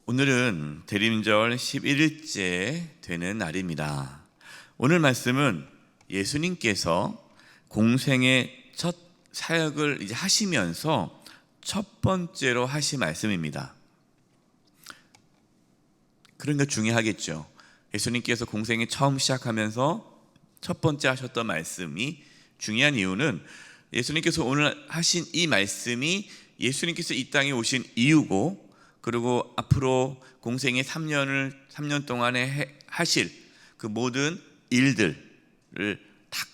오늘은 대림절 11일째 되는 날입니다. 오늘 말씀은 예수님께서 공생의 첫 사역을 이제 하시면서 첫 번째로 하신 말씀입니다. 그러니까 중요하겠죠. 예수님께서 공생이 처음 시작하면서 첫 번째 하셨던 말씀이 중요한 이유는 예수님께서 오늘 하신 이 말씀이 예수님께서 이 땅에 오신 이유고, 그리고 앞으로 공생의 3년 동안에 하실 그 모든 일들을 딱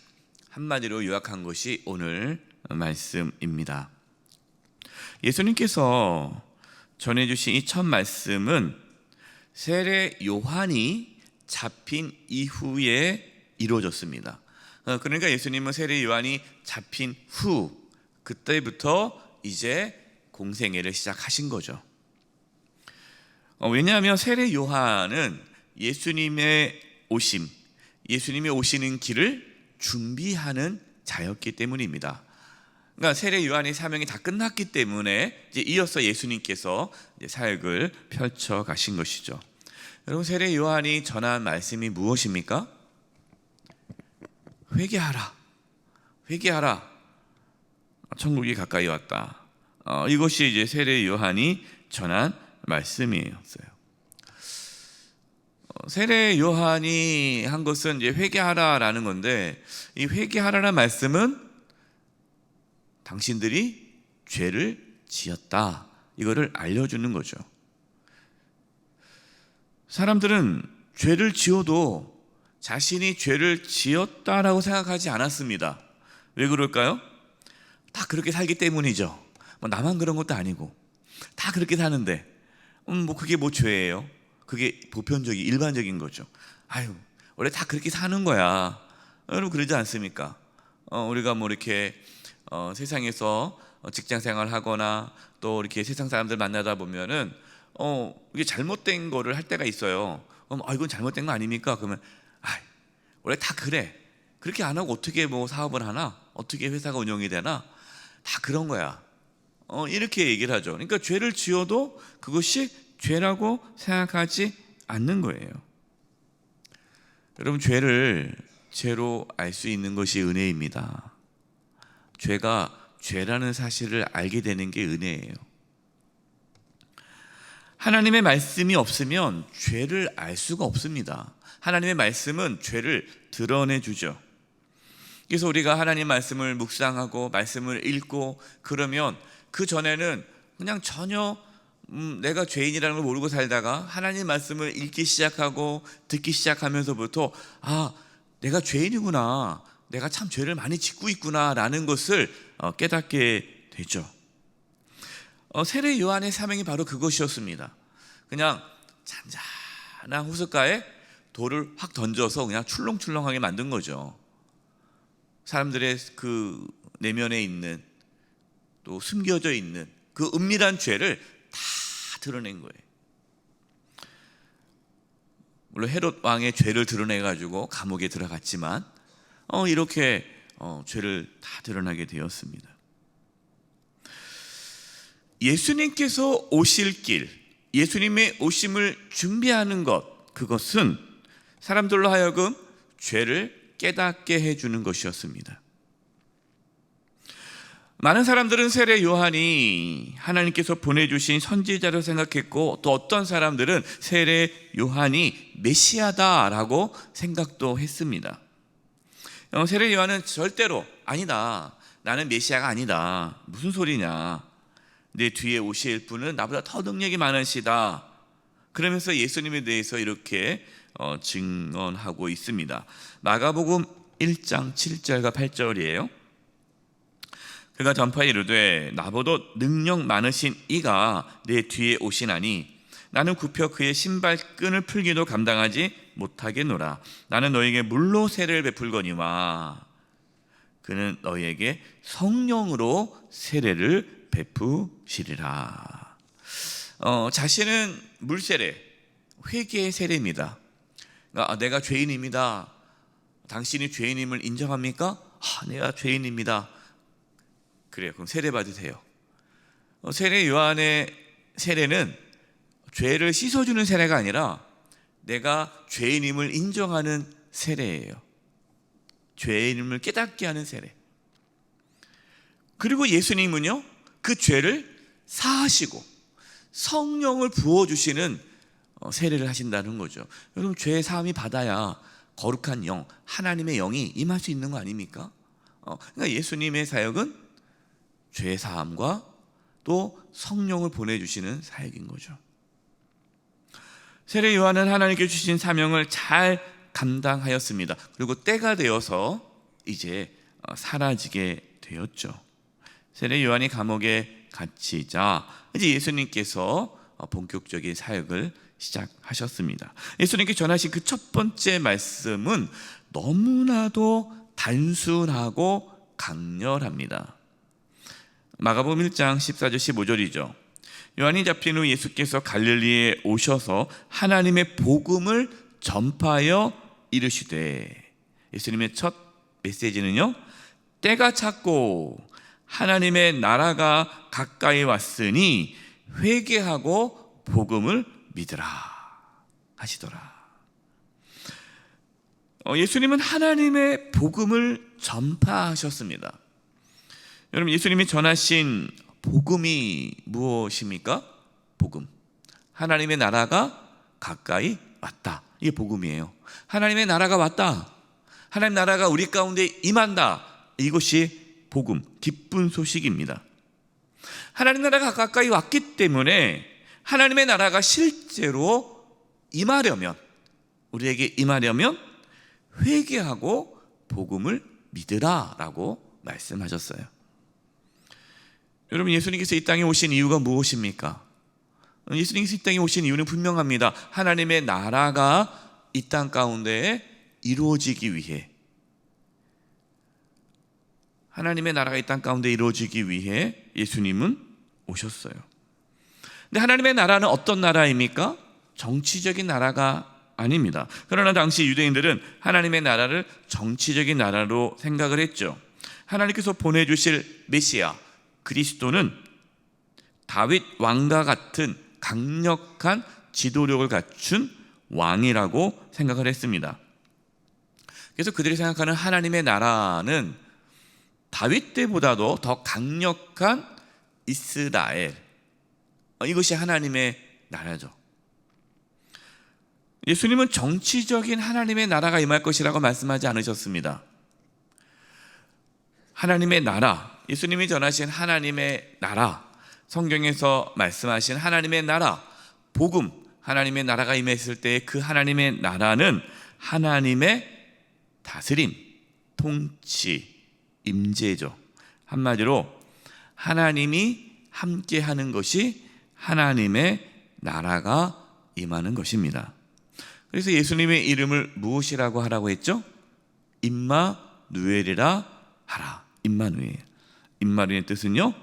한마디로 요약한 것이 오늘 말씀입니다. 예수님께서 전해주신 이 첫 말씀은 세례 요한이 잡힌 이후에 이루어졌습니다. 그러니까 예수님은 세례 요한이 잡힌 후, 그때부터 이제 공생애를 시작하신 거죠. 왜냐하면 세례 요한은 예수님의 오시는 길을 준비하는 자였기 때문입니다. 그러니까 세례 요한의 사명이 다 끝났기 때문에 이제 이어서 예수님께서 이제 사역을 펼쳐 가신 것이죠. 여러분, 세례 요한이 전한 말씀이 무엇입니까? 회개하라, 회개하라. 천국이 가까이 왔다. 이것이 이제 세례 요한이 전한 말씀이었어요. 세례 요한이 한 것은 이제 회개하라라는 건데, 이 회개하라는 말씀은 당신들이 죄를 지었다, 이거를 알려주는 거죠. 사람들은 죄를 지어도 자신이 죄를 지었다라고 생각하지 않았습니다. 왜 그럴까요? 다 그렇게 살기 때문이죠. 나만 그런 것도 아니고 다 그렇게 사는데 그게 뭐 죄예요? 그게 보편적인 일반적인 거죠. 원래 다 그렇게 사는 거야. 여러분, 그러지 않습니까? 우리가 뭐 이렇게 세상에서 직장 생활을 하거나 또 이렇게 세상 사람들 만나다 보면은 이게 잘못된 거를 할 때가 있어요. 이건 잘못된 거 아닙니까? 그러면 원래 다 그래. 그렇게 안 하고 어떻게 뭐 사업을 하나? 어떻게 회사가 운영이 되나? 다 그런 거야. 이렇게 얘기를 하죠. 그러니까 죄를 지어도 그것이 죄라고 생각하지 않는 거예요. 여러분, 죄를 죄로 알 수 있는 것이 은혜입니다. 죄가 죄라는 사실을 알게 되는 게 은혜예요. 하나님의 말씀이 없으면 죄를 알 수가 없습니다. 하나님의 말씀은 죄를 드러내주죠. 그래서 우리가 하나님 말씀을 묵상하고 말씀을 읽고 그러면 그 전에는 그냥 전혀 내가 죄인이라는 걸 모르고 살다가 하나님 말씀을 읽기 시작하고 듣기 시작하면서부터 내가 죄인이구나, 내가 참 죄를 많이 짓고 있구나 라는 것을 깨닫게 되죠. 세례 요한의 사명이 바로 그것이었습니다. 그냥 잔잔한 호숫가에 돌을 확 던져서 그냥 출렁출렁하게 만든 거죠. 사람들의 그 내면에 있는, 또 숨겨져 있는 그 은밀한 죄를 다 드러낸 거예요. 물론 헤롯 왕의 죄를 드러내가지고 감옥에 들어갔지만 이렇게 죄를 다 드러나게 되었습니다. 예수님께서 오실 길, 예수님의 오심을 준비하는 것, 그것은 사람들로 하여금 죄를 깨닫게 해주는 것이었습니다. 많은 사람들은 세례 요한이 하나님께서 보내주신 선지자로 생각했고, 또 어떤 사람들은 세례 요한이 메시아다라고 생각도 했습니다. 세례 요한은 절대로 아니다, 나는 메시아가 아니다, 무슨 소리냐, 내 뒤에 오실 분은 나보다 더 능력이 많으시다, 그러면서 예수님에 대해서 이렇게 증언하고 있습니다. 마가복음 1장 7절과 8절이에요. 그가 전파에 이르되 나보다 능력 많으신 이가 내 뒤에 오시나니 나는 굽혀 그의 신발끈을 풀기도 감당하지 못하겠노라. 나는 너에게 물로 세례를 베풀거니와 그는 너에게 성령으로 세례를 베푸시리라. 자신은 물세례, 회개의 세례입니다. 그러니까 내가 죄인입니다. 당신이 죄인임을 인정합니까? 내가 죄인입니다. 그래요. 그럼 세례 받으세요. 세례 요한의 세례는 죄를 씻어주는 세례가 아니라 내가 죄인임을 인정하는 세례예요. 죄인임을 깨닫게 하는 세례. 그리고 예수님은요, 그 죄를 사하시고 성령을 부어주시는 세례를 하신다는 거죠. 여러분, 죄 사함이 받아야 거룩한 영, 하나님의 영이 임할 수 있는 거 아닙니까? 그러니까 예수님의 사역은 죄 사함과 또 성령을 보내주시는 사역인 거죠. 세례 요한은 하나님께 주신 사명을 잘 감당하였습니다. 그리고 때가 되어서 이제 사라지게 되었죠. 세례 요한이 감옥에 갇히자 이제 예수님께서 본격적인 사역을 시작하셨습니다. 예수님께 전하신 그 첫 번째 말씀은 너무나도 단순하고 강렬합니다. 마가복음 1장 14절 15절이죠. 요한이 잡힌 후 예수께서 갈릴리에 오셔서 하나님의 복음을 전파하여 이르시되, 예수님의 첫 메시지는요, 때가 찼고 하나님의 나라가 가까이 왔으니 회개하고 복음을 믿으라 하시더라. 예수님은 하나님의 복음을 전파하셨습니다. 여러분, 예수님이 전하신 복음이 무엇입니까? 복음. 하나님의 나라가 가까이 왔다. 이게 복음이에요. 하나님의 나라가 왔다. 하나님 나라가 우리 가운데 임한다. 이것이 복음, 기쁜 소식입니다. 하나님 나라가 가까이 왔기 때문에 하나님의 나라가 실제로 임하려면, 우리에게 임하려면 회개하고 복음을 믿으라라고 말씀하셨어요. 여러분, 예수님께서 이 땅에 오신 이유가 무엇입니까? 예수님께서 이 땅에 오신 이유는 분명합니다. 하나님의 나라가 이 땅 가운데 이루어지기 위해, 하나님의 나라가 이 땅 가운데 이루어지기 위해 예수님은 오셨어요. 근데 하나님의 나라는 어떤 나라입니까? 정치적인 나라가 아닙니다. 그러나 당시 유대인들은 하나님의 나라를 정치적인 나라로 생각을 했죠. 하나님께서 보내주실 메시아 그리스도는 다윗 왕과 같은 강력한 지도력을 갖춘 왕이라고 생각을 했습니다. 그래서 그들이 생각하는 하나님의 나라는 다윗 때보다도 더 강력한 이스라엘, 이것이 하나님의 나라죠. 예수님은 정치적인 하나님의 나라가 임할 것이라고 말씀하지 않으셨습니다. 하나님의 나라, 예수님이 전하신 하나님의 나라, 성경에서 말씀하신 하나님의 나라, 복음, 하나님의 나라가 임했을 때 그 하나님의 나라는 하나님의 다스림, 통치, 임재죠. 한마디로 하나님이 함께하는 것이 하나님의 나라가 임하는 것입니다. 그래서 예수님의 이름을 무엇이라고 하라고 했죠? 임마누엘이라 하라. 임마누엘. 임마누엘의 뜻은요,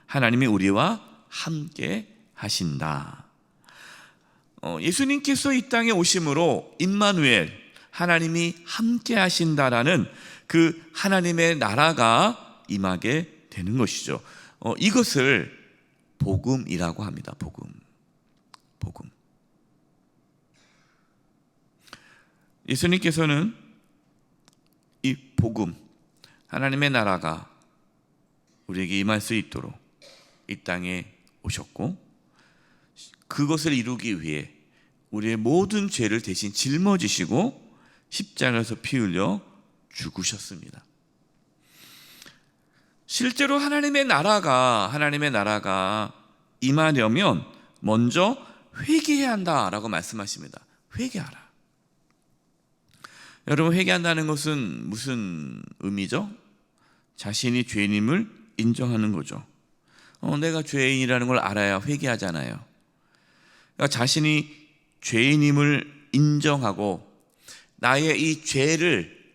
하나님이 우리와 함께 하신다. 예수님께서 이 땅에 오심으로 임마누엘, 하나님이 함께 하신다라는 그 하나님의 나라가 임하게 되는 것이죠. 이것을 복음이라고 합니다. 복음. 예수님께서는 이 복음, 하나님의 나라가 우리에게 임할 수 있도록 이 땅에 오셨고, 그것을 이루기 위해 우리의 모든 죄를 대신 짊어지시고 십자가에서 피 흘려 죽으셨습니다. 실제로 하나님의 나라가 임하려면 먼저 회개해야 한다라고 말씀하십니다. 회개하라. 여러분, 회개한다는 것은 무슨 의미죠? 자신이 죄인임을 인정하는 거죠. 내가 죄인이라는 걸 알아야 회개하잖아요. 그러니까 자신이 죄인임을 인정하고 나의 이 죄를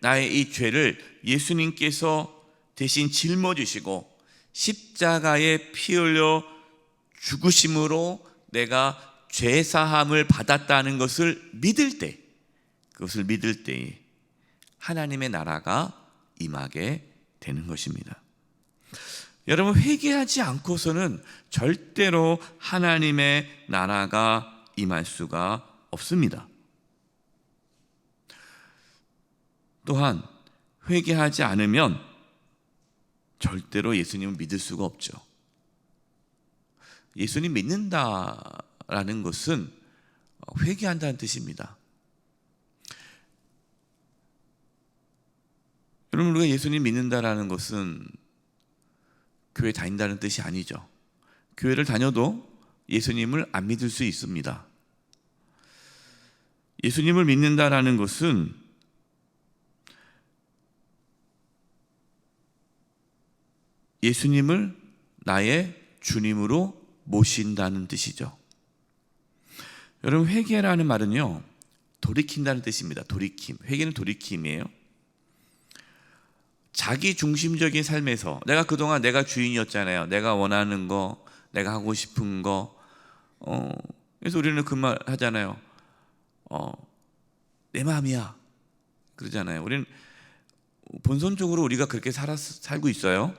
예수님께서 대신 짊어지시고 십자가에 피 흘려 죽으심으로 내가 죄 사함을 받았다는 것을 믿을 때, 그것을 믿을 때에 하나님의 나라가 임하게 되는 것입니다. 여러분, 회개하지 않고서는 절대로 하나님의 나라가 임할 수가 없습니다. 또한 회개하지 않으면 절대로 예수님을 믿을 수가 없죠. 예수님 믿는다라는 것은 회개한다는 뜻입니다. 여러분, 우리가 예수님 믿는다라는 것은 교회 다닌다는 뜻이 아니죠. 교회를 다녀도 예수님을 안 믿을 수 있습니다. 예수님을 믿는다라는 것은 예수님을 나의 주님으로 모신다는 뜻이죠. 여러분, 회개라는 말은요, 돌이킨다는 뜻입니다. 돌이킴. 회개는 돌이킴이에요. 자기 중심적인 삶에서 내가 그동안 내가 주인이었잖아요. 내가 원하는 거, 내가 하고 싶은 거. 그래서 우리는 그 말 하잖아요. 내 마음이야. 그러잖아요. 우리는 본선적으로 우리가 그렇게 살고 있어요.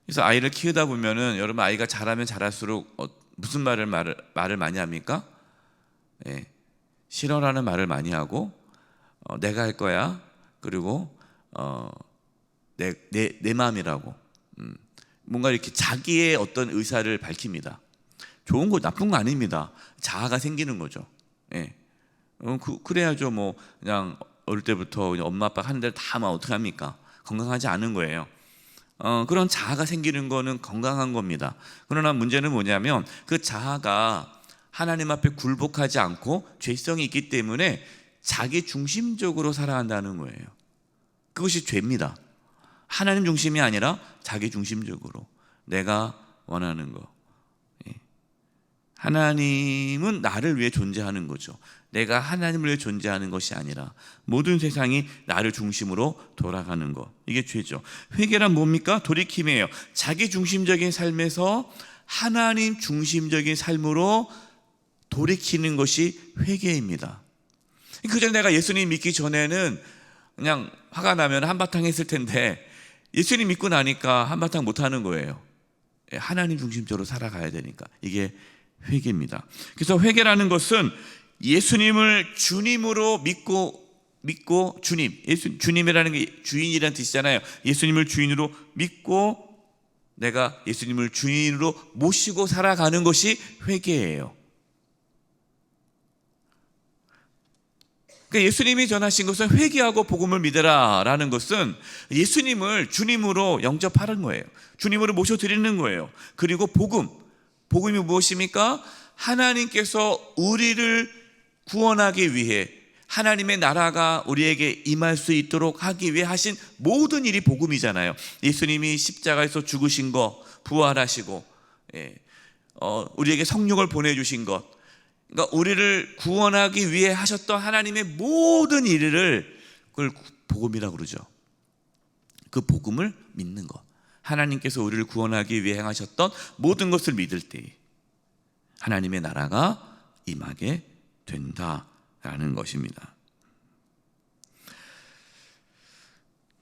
그래서 아이를 키우다 보면은 여러분, 아이가 자라면 자랄수록 무슨 말을 많이 합니까? 예, 싫어라는 말을 많이 하고 내가 할 거야. 그리고 내 마음이라고 뭔가 이렇게 자기의 어떤 의사를 밝힙니다. 좋은 거 나쁜 거 아닙니다. 자아가 생기는 거죠. 예. 그래야죠. 뭐 그냥 어릴 때부터 그냥 엄마 아빠 하는 대로 다 하면 어떻게 합니까? 건강하지 않은 거예요. 그런 자아가 생기는 거는 건강한 겁니다. 그러나 문제는 뭐냐면 그 자아가 하나님 앞에 굴복하지 않고 죄성이 있기 때문에 자기 중심적으로 살아간다는 거예요. 그것이 죄입니다. 하나님 중심이 아니라 자기 중심적으로 내가 원하는 거. 하나님은 나를 위해 존재하는 거죠. 내가 하나님을 위해 존재하는 것이 아니라 모든 세상이 나를 중심으로 돌아가는 것. 이게 죄죠. 회개란 뭡니까? 돌이킴이에요. 자기 중심적인 삶에서 하나님 중심적인 삶으로 돌이키는 것이 회개입니다. 그전에 내가 예수님 믿기 전에는 그냥 화가 나면 한바탕 했을 텐데 예수님 믿고 나니까 한바탕 못하는 거예요. 하나님 중심적으로 살아가야 되니까. 이게 회개입니다. 그래서 회개라는 것은 예수님을 주님으로 믿고 주님이라는 게 주인이라는 뜻이잖아요. 예수님을 주인으로 믿고 내가 예수님을 주인으로 모시고 살아가는 것이 회개예요. 그러니까 예수님이 전하신 것은 회개하고 복음을 믿으라 라는 것은 예수님을 주님으로 영접하는 거예요. 주님으로 모셔드리는 거예요. 그리고 복음이 무엇입니까? 하나님께서 우리를 구원하기 위해 하나님의 나라가 우리에게 임할 수 있도록 하기 위해 하신 모든 일이 복음이잖아요. 예수님이 십자가에서 죽으신 것, 부활하시고 우리에게 성령을 보내주신 것, 그러니까 우리를 구원하기 위해 하셨던 하나님의 모든 일을 그걸 복음이라고 그러죠. 그 복음을 믿는 것, 하나님께서 우리를 구원하기 위해 행하셨던 모든 것을 믿을 때 하나님의 나라가 임하게 된다라는 것입니다.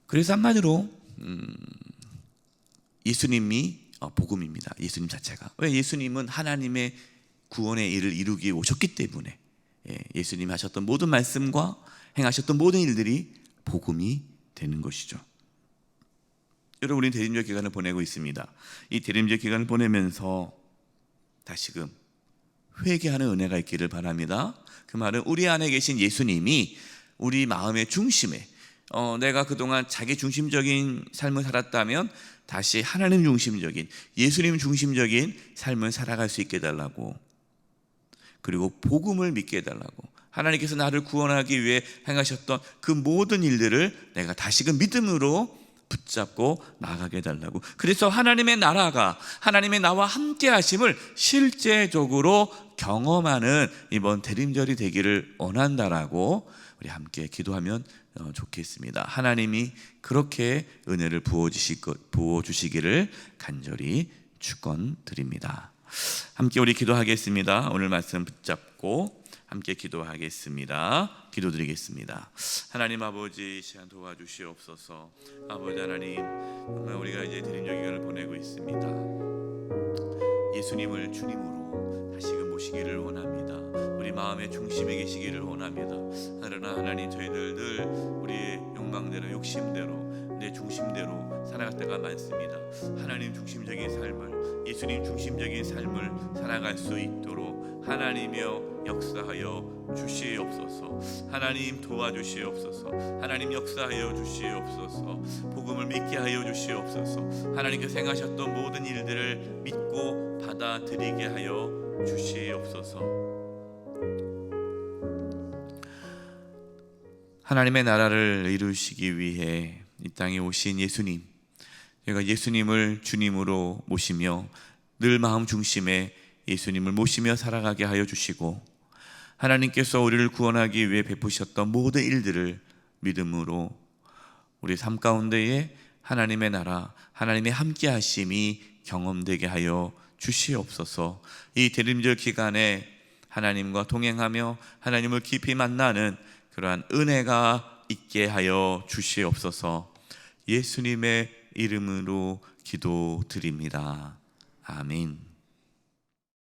그래서 한마디로 예수님이 복음입니다. 예수님 자체가. 왜? 예수님은 하나님의 구원의 일을 이루기 위해 오셨기 때문에 예수님이 하셨던 모든 말씀과 행하셨던 모든 일들이 복음이 되는 것이죠. 여러분, 우리는 대림절 기간을 보내고 있습니다. 이 대림절 기간을 보내면서 다시금 회개하는 은혜가 있기를 바랍니다. 그 말은 우리 안에 계신 예수님이 우리 마음의 중심에 내가 그동안 자기 중심적인 삶을 살았다면 다시 하나님 중심적인, 예수님 중심적인 삶을 살아갈 수 있게 해달라고, 그리고 복음을 믿게 해달라고, 하나님께서 나를 구원하기 위해 행하셨던 그 모든 일들을 내가 다시금 믿음으로 붙잡고 나가게 해달라고. 그래서 하나님의 나라가, 하나님의 나와 함께 하심을 실제적으로 경험하는 이번 대림절이 되기를 원한다라고 우리 함께 기도하면 좋겠습니다. 하나님이 그렇게 은혜를 부어주시기를 간절히 축원드립니다. 함께 우리 기도하겠습니다. 오늘 말씀 붙잡고 함께 기도하겠습니다. 기도드리겠습니다. 하나님 아버지, 시간 도와주시옵소서. 아버지 하나님, 정말 우리가 이제 대림절 기간을 보내고 있습니다. 예수님을 주님으로 다시금 모시기를 원합니다. 우리 마음의 중심에 계시기를 원합니다. 그러나 하나님, 저희들 늘 우리의 욕망대로, 욕심대로, 내 중심대로 살아갈 때가 많습니다. 하나님 중심적인 삶을, 예수님 중심적인 삶을 살아갈 수 있도록 하나님이여 역사하여 주시옵소서. 하나님 도와주시옵소서. 하나님 역사하여 주시옵소서. 복음을 믿게 하여 주시옵소서. 하나님께서 행하셨던 모든 일들을 믿고 받아들이게 하여 주시옵소서. 하나님의 나라를 이루시기 위해 이 땅에 오신 예수님, 제가 예수님을 주님으로 모시며 늘 마음 중심에 예수님을 모시며 살아가게 하여 주시고, 하나님께서 우리를 구원하기 위해 베푸셨던 모든 일들을 믿음으로 우리 삶 가운데에 하나님의 나라, 하나님의 함께 하심이 경험되게 하여 주시옵소서. 이 대림절 기간에 하나님과 동행하며 하나님을 깊이 만나는 그러한 은혜가 있게 하여 주시옵소서. 예수님의 이름으로 기도드립니다. 아멘.